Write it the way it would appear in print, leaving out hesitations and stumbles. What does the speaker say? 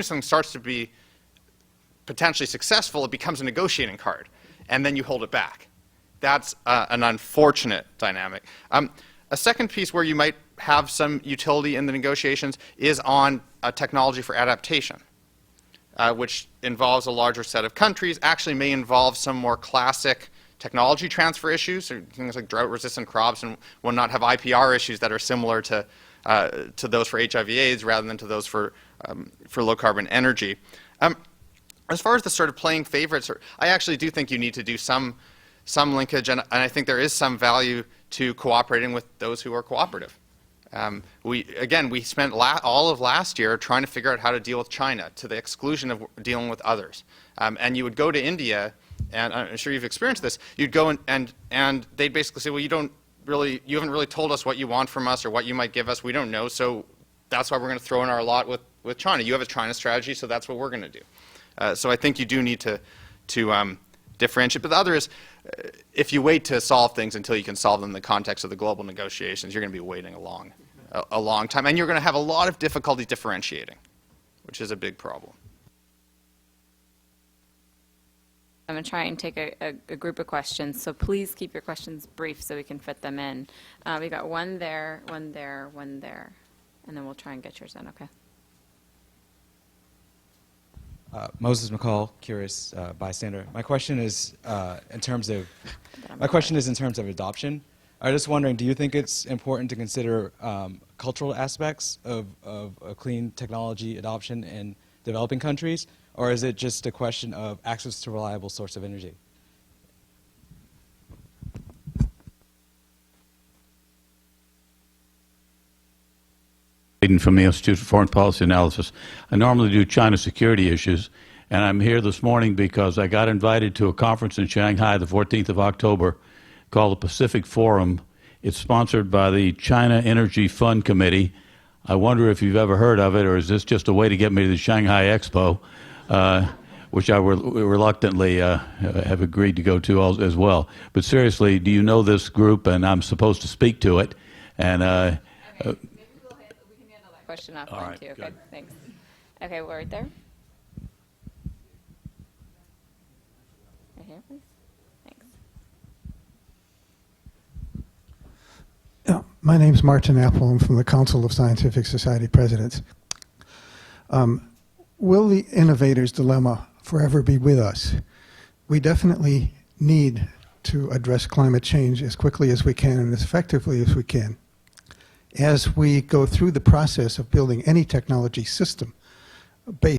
something starts to be potentially successful, it becomes a negotiating card, and then you hold it back. That's an unfortunate dynamic. A second piece where you might have some utility in the negotiations is on technology for adaptation, which involves a larger set of countries, actually may involve some more classic technology transfer issues, so things like drought-resistant crops, and will not have IPR issues that are similar to those for HIV/AIDS rather than to those for low-carbon energy. As far as the sort of playing favorites, I actually do think you need to do some linkage, and I think there is some value to cooperating with those who are cooperative. We spent all of last year trying to figure out how to deal with China to the exclusion of dealing with others. And you would go to India, and I'm sure you've experienced this, you'd go and they'd basically say, well, you haven't really told us what you want from us or what you might give us. We don't know, so that's why we're going to throw in our lot with China. You have a China strategy, so that's what we're going to do. So I think you do need to differentiate. But the other is, if you wait to solve things until you can solve them in the context of the global negotiations, you're going to be waiting a long time. And you're going to have a lot of difficulty differentiating, which is a big problem. I'm going to try and take a group of questions, so please keep your questions brief so we can fit them in. We've got one there, one there, one there, and then we'll try and get yours in, okay? Moses McCall, curious bystander. My question is in terms of adoption. I was just wondering, do you think it's important to consider cultural aspects of clean technology adoption in developing countries, or is it just a question of access to a reliable source of energy? From the Institute for Foreign Policy Analysis. I normally do China security issues, and I'm here this morning because I got invited to a conference in Shanghai the 14th of October called the Pacific Forum. It's sponsored by the China Energy Fund Committee. I wonder if you've ever heard of it, or is this just a way to get me to the Shanghai Expo, which I reluctantly have agreed to go to as well. But seriously, do you know this group? And I'm supposed to speak to it. And question offline right, too. Okay, good. Thanks. Okay, well, right there. Right here, please. Thanks. Yeah, my name's Martin Apple. I'm from the Council of Scientific Society Presidents. Will the innovator's dilemma forever be with us? We definitely need to address climate change as quickly as we can and as effectively as we can. As we go through the process of building any technology system based